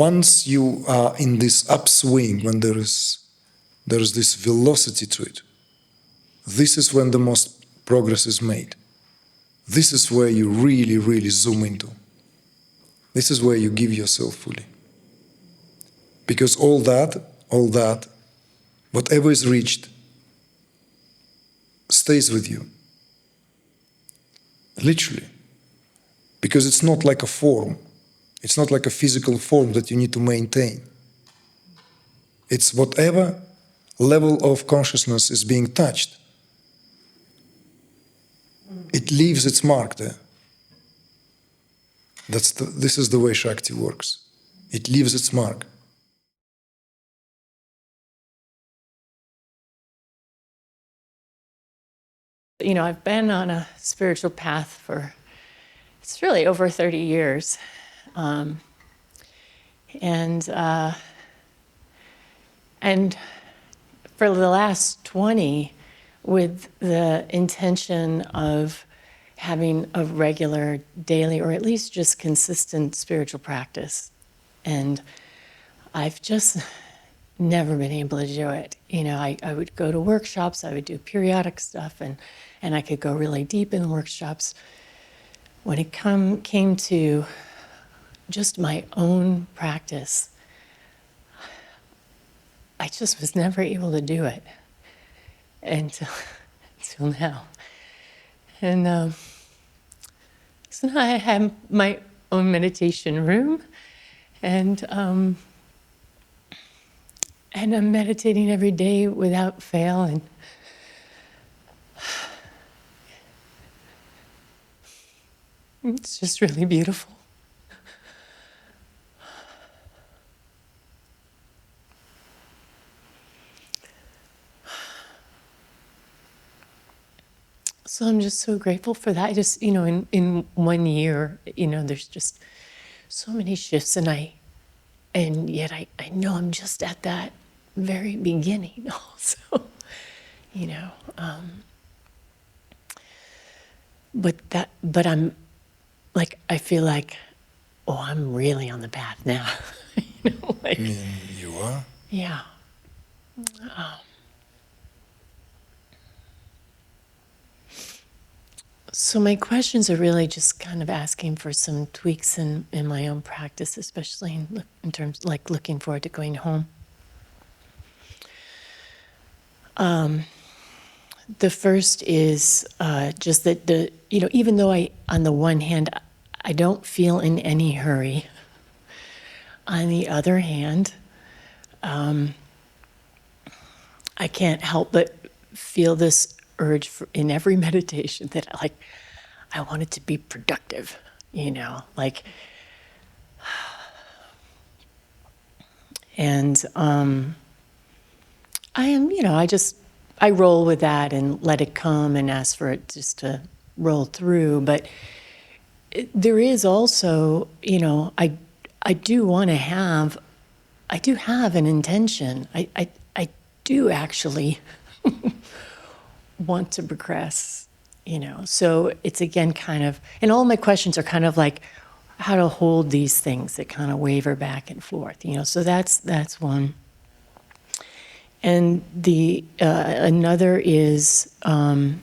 once you are in this upswing, when there is this velocity to it, this is when the most progress is made. This is where you really, really zoom into. This is where you give yourself fully. Because all that, whatever is reached, stays with you. Literally. Because it's not like a form. It's not like a physical form that you need to maintain. It's whatever level of consciousness is being touched. It leaves its mark there. This is the way Shakti works. It leaves its mark. You know, I've been on a spiritual path for, it's really over 30 years. And for the last 20, with the intention of having a regular daily, or at least just consistent spiritual practice. And I've just never been able to do it. You know, I would go to workshops, I would do periodic stuff, and I could go really deep in workshops. When it came to just my own practice, I just was never able to do it until now. And so now I have my own meditation room, and I'm meditating every day without fail, and it's just really beautiful. So I'm just so grateful for that. I just, you know, in 1 year, you know, there's just so many shifts, and yet I know I'm just at that very beginning also, you know. But I'm like, I feel like, oh, I'm really on the path now. You know, like, I mean, you are? Yeah. So my questions are really just kind of asking for some tweaks in my own practice, especially in terms like looking forward to going home. The first is just that you know, even though on the one hand, I don't feel in any hurry. On the other hand, I can't help but feel this urge in every meditation that I want it to be productive, you know, like, and I am, you know, I roll with that and let it come and ask for it just to roll through. But there is also, you know, I do have an intention. I do actually want to progress, you know. So it's again kind of, and all my questions are kind of like how to hold these things that kind of waver back and forth, you know. So that's one. And the another is, you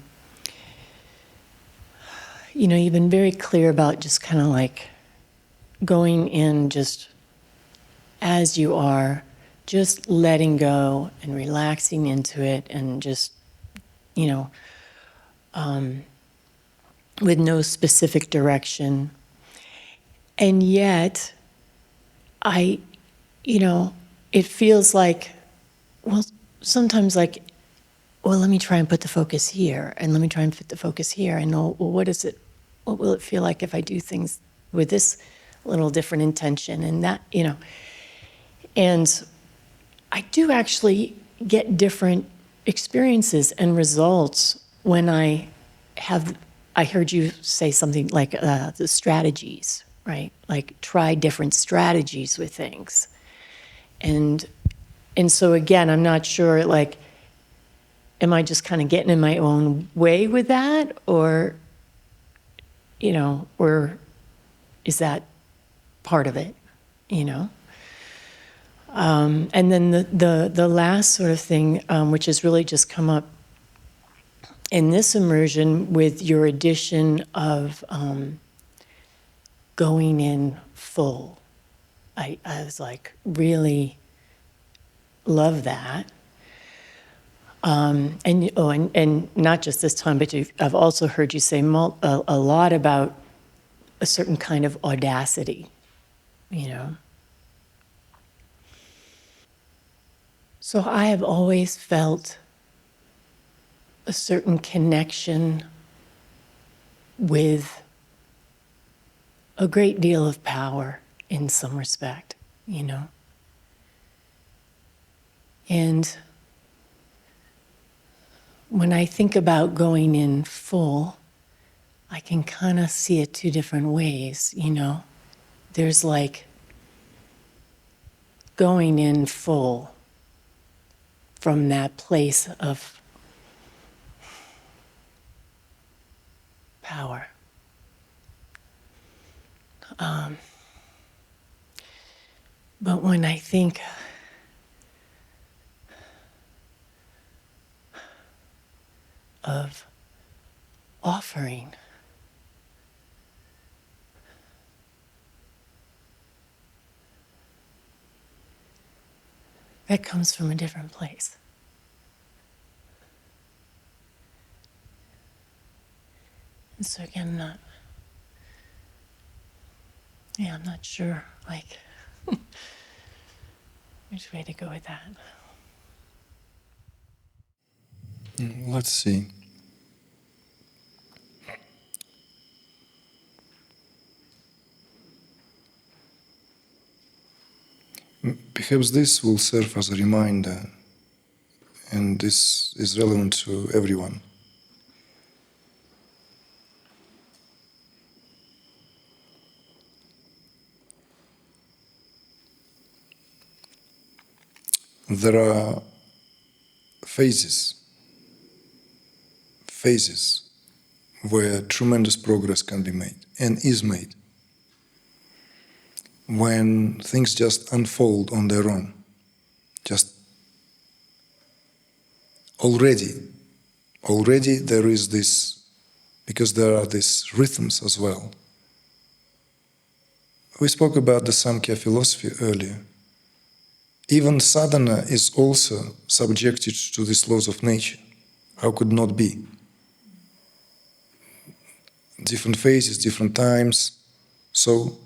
know, you've been very clear about just kind of like going in just as you are, just letting go and relaxing into it, and just, you know, with no specific direction. And yet, you know, it feels like, well, sometimes like, well, let me try and put the focus here, and let me try and put the focus here, and well, what will it feel like if I do things with this little different intention, and that, you know. And I do actually get different experiences and results when I heard you say something like the strategies, right? Like try different strategies with things. And so again, I'm not sure, like, am I just kind of getting in my own way with that? Or, you know, or is that part of it, you know? And then the last sort of thing, which has really just come up in this immersion with your addition of going in full. I was like, really love that. And not just this time, but I've also heard you say a lot about a certain kind of audacity, you know. So I have always felt a certain connection with a great deal of power in some respect, you know. And when I think about going in full, I can kind of see it two different ways, you know. There's like going in full from that place of power. But when I think of offering, that comes from a different place. And so again, I'm not sure, like, which way to go with that. Let's see. Perhaps this will serve as a reminder, and this is relevant to everyone. There are phases where tremendous progress can be made and is made when things just unfold on their own. Just already there is this, because there are these rhythms as well. We spoke about the Samkhya philosophy earlier. Even sadhana is also subjected to these laws of nature. How could not be? Different phases, different times. So,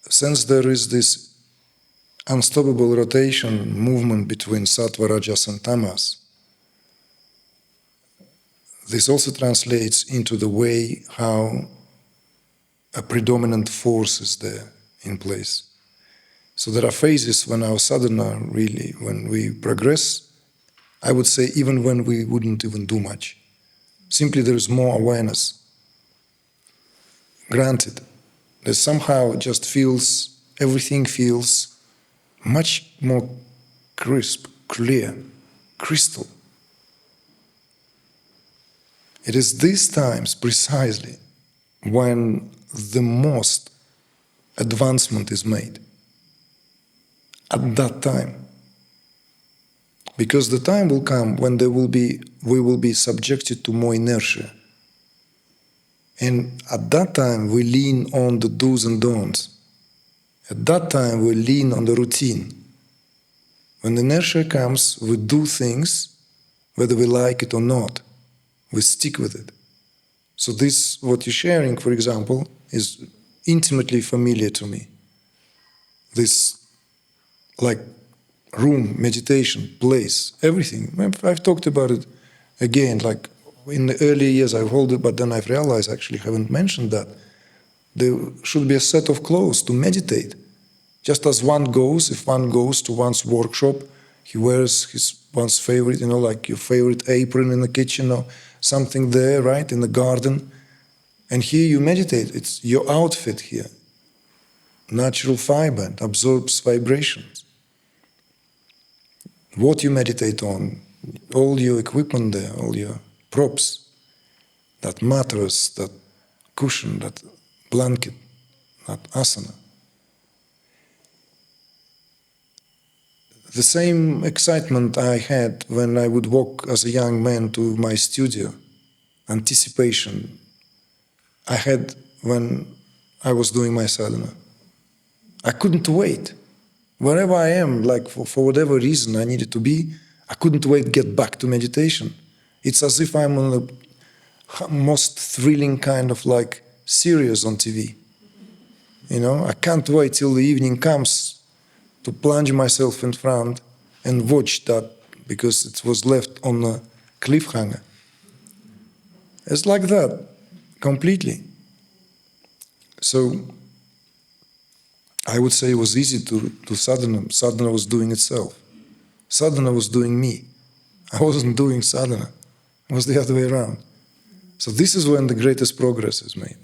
since there is this unstoppable rotation, movement between sattva, rajas and tamas, this also translates into the way how a predominant force is there in place. So there are phases when our sadhana really, when we progress, I would say even when we wouldn't even do much. Simply there is more awareness. Granted, that somehow just feels, everything feels much more crisp, clear, crystal. It is these times precisely when the most advancement is made. At that time. Because the time will come when we will be subjected to more inertia. And at that time we lean on the do's and don'ts. At that time we lean on the routine. When inertia comes, we do things whether we like it or not. We stick with it. So this, what you're sharing, for example, is intimately familiar to me. This, like, room, meditation, place, everything. I've talked about it again, like in the early years I've held it, but then I've realized I actually haven't mentioned that. There should be a set of clothes to meditate. Just as one goes, if one goes to one's workshop, he wears one's favorite, like your favorite apron in the kitchen or something there, right, in the garden. And here you meditate. It's your outfit here. Natural fiber, it absorbs vibrations. What you meditate on, all your equipment there, all your props, that mattress, that cushion, that blanket, that asana. The same excitement I had when I would walk as a young man to my studio, anticipation, I had when I was doing my sadhana. I couldn't wait. Wherever I am, like for whatever reason I needed to be, I couldn't wait to get back to meditation. It's as if I'm on the most thrilling kind of like series on TV. You know, I can't wait till the evening comes to plunge myself in front and watch that because it was left on a cliffhanger. It's like that, completely. So I would say it was easy to sadhana. Sadhana was doing itself. Sadhana was doing me. I wasn't doing sadhana. It was the other way around. So this is when the greatest progress is made.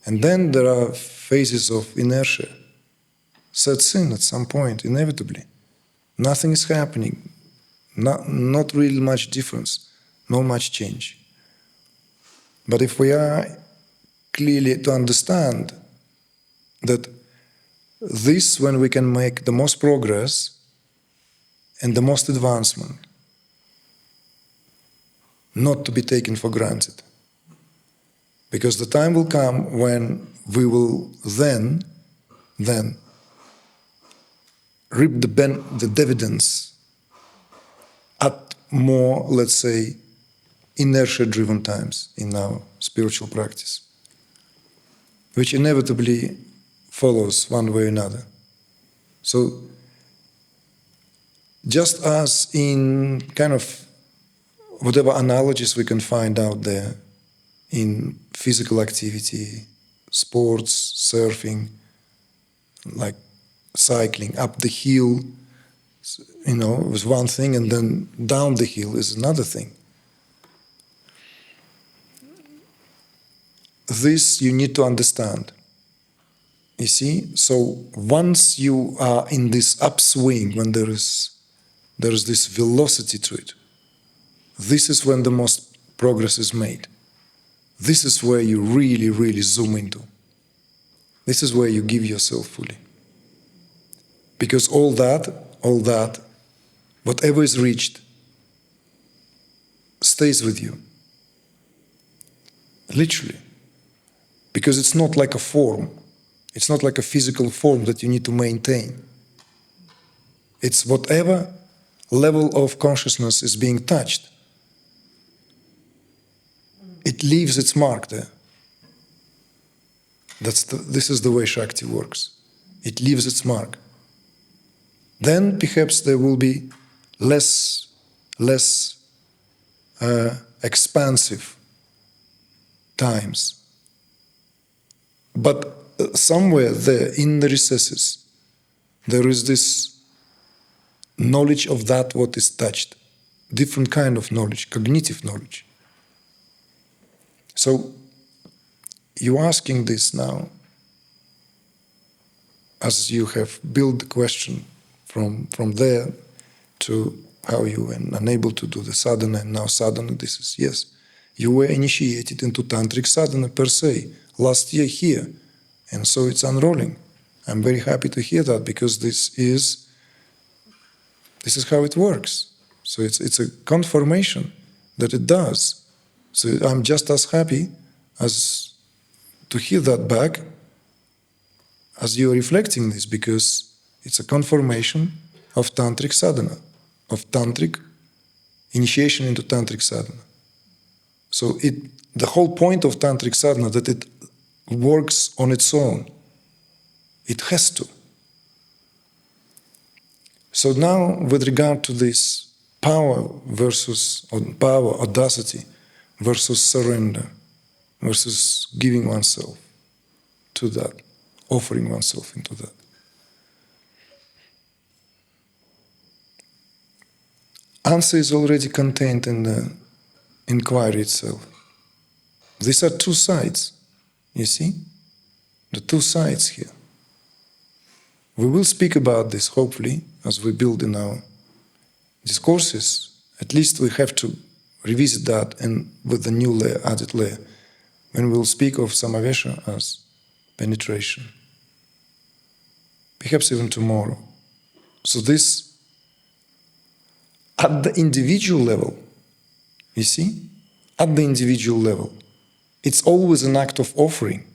And then there are phases of inertia. Sets in at some point, inevitably. Nothing is happening. Not really much difference. Not much change. But if we are clearly to understand that this, when we can make the most progress and the most advancement, not to be taken for granted. Because the time will come when we will then reap the dividends at more, let's say, inertia-driven times in our spiritual practice, which inevitably follows one way or another. So, just as in kind of whatever analogies we can find out there in physical activity, sports, surfing, like cycling, up the hill, you know, was one thing, and then down the hill is another thing. This you need to understand. You see? So once you are in this upswing, when there is this velocity to it, this is when the most progress is made. This is where you really, really zoom into. This is where you give yourself fully. Because all that, whatever is reached, stays with you. Literally. Because it's not like a form. It's not like a physical form that you need to maintain. It's whatever level of consciousness is being touched. It leaves its mark there. This is the way Shakti works. It leaves its mark. Then perhaps there will be less expansive times. But somewhere there in the recesses, there is this knowledge of that what is touched. Different kind of knowledge, cognitive knowledge. So, you're asking this now, as you have built the question from there to how you were unable to do the sadhana, and now sadhana, this is, yes, you were initiated into Tantric sadhana per se, last year here, and so it's unrolling. I'm very happy to hear that, because this is how it works. So it's a confirmation that it does. So I'm just as happy as to hear that back as you're reflecting this, because it's a confirmation of Tantric sadhana, of Tantric initiation into Tantric sadhana. So the whole point of Tantric sadhana, that it works on its own. It has to. So now, with regard to this power audacity versus surrender, versus giving oneself to that, offering oneself into that. Answer is already contained in the inquiry itself. These are two sides, you see? The two sides here. We will speak about this, hopefully, as we build in our discourses. At least we have to revisit that, and with the new layer, added layer, when we'll speak of samavesha as penetration. Perhaps even tomorrow. So this at the individual level, you see, at the individual level, it's always an act of offering.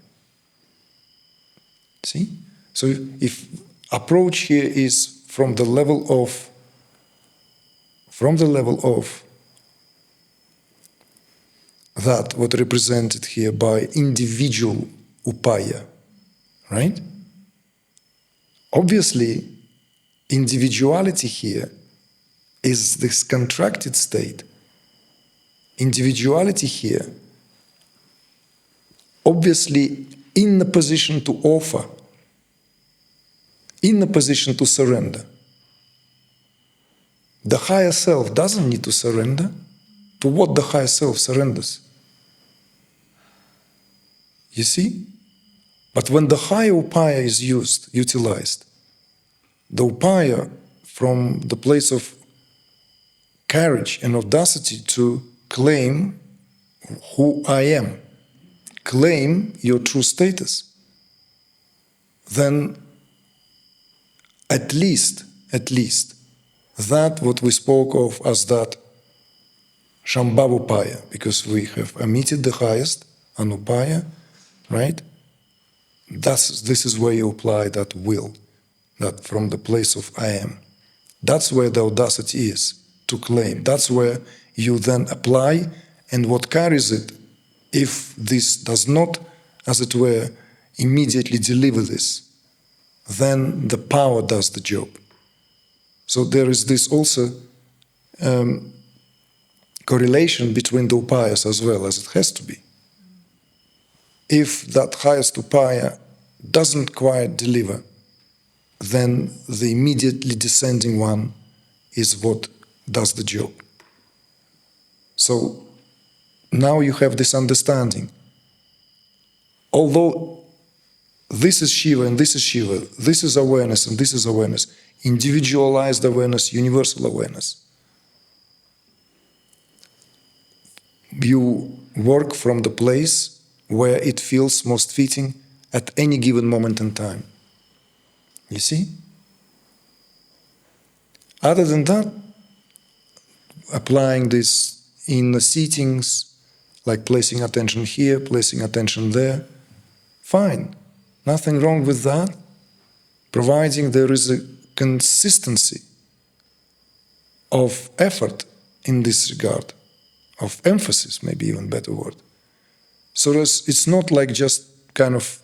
See? So if approach here is from the level of that what represented here by individual upaya, right? Obviously, individuality here is this contracted state. Individuality here, obviously in the position to offer, in the position to surrender. The higher self doesn't need to surrender. To what the higher self surrenders? You see? But when the higher upaya is utilized, the upaya from the place of courage and audacity to claim who I am, claim your true status, then at least that what we spoke of as that Shambhavupaya, because we have omitted the highest, Anupaya, right? This is where you apply that will, that from the place of I am. That's where the audacity is, to claim. That's where you then apply, and what carries it, if this does not, as it were, immediately deliver this, then the power does the job. So there is this also correlation between the upayas as well, as it has to be. If that highest upaya doesn't quite deliver, then the immediately descending one is what does the job. So now you have this understanding. Although this is Shiva and this is Shiva, this is awareness and this is awareness, individualized awareness, universal awareness. You work from the place where it feels most fitting at any given moment in time. You see? Other than that, applying this in the seatings, like placing attention here, placing attention there, fine. Nothing wrong with that, providing there is a consistency of effort in this regard, of emphasis, maybe even better word. So it's not like just kind of,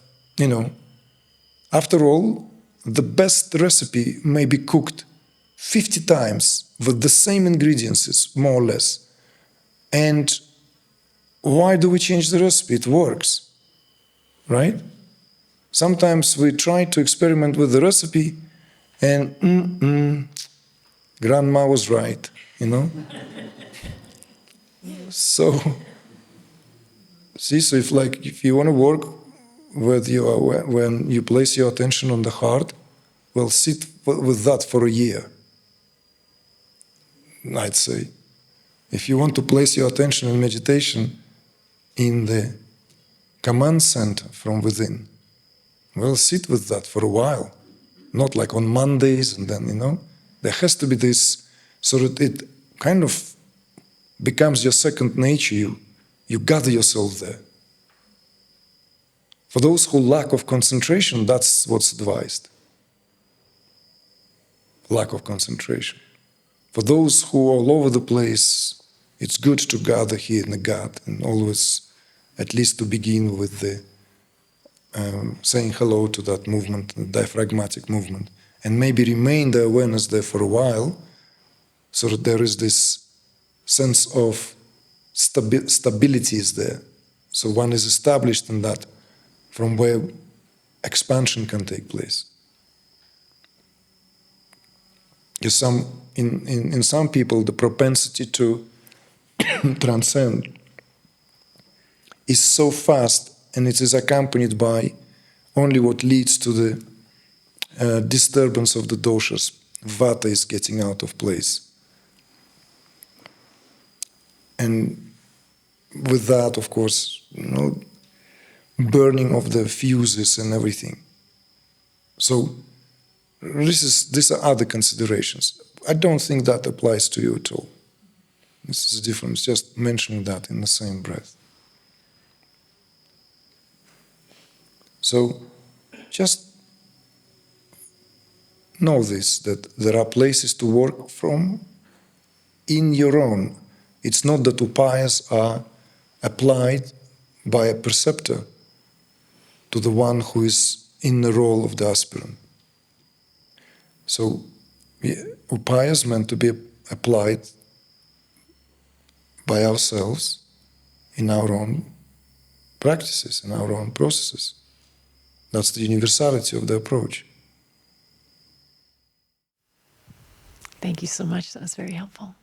after all, the best recipe may be cooked 50 times with the same ingredients, more or less. And why do we change the recipe? It works, right? Sometimes we try to experiment with the recipe and grandma was right, So, see, so if you want to work with when you place your attention on the heart, well, sit with that for a year, I'd say. If you want to place your attention in meditation in the command center from within, well, sit with that for a while, not like on Mondays and then, there has to be this, so that it kind of becomes your second nature. You gather yourself there. For those who lack of concentration, that's what's advised. Lack of concentration. For those who are all over the place, it's good to gather here in the gut and always, at least to begin with the saying hello to that movement, the diaphragmatic movement, and maybe remain the awareness there for a while, so that there is this sense of stability is there. So one is established in that, from where expansion can take place. In some people, the propensity to transcend is so fast, and it is accompanied by only what leads to the disturbance of the doshas. Vata is getting out of place. And with that, of course, burning of the fuses and everything. So these are other considerations. I don't think that applies to you at all. This is different, just mentioning that in the same breath. So just know this, that there are places to work from in your own. It's not that upayas are applied by a preceptor to the one who is in the role of the aspirant. So upayas meant to be applied by ourselves in our own practices, in our own processes. That's the universality of the approach. Thank you so much. That was very helpful.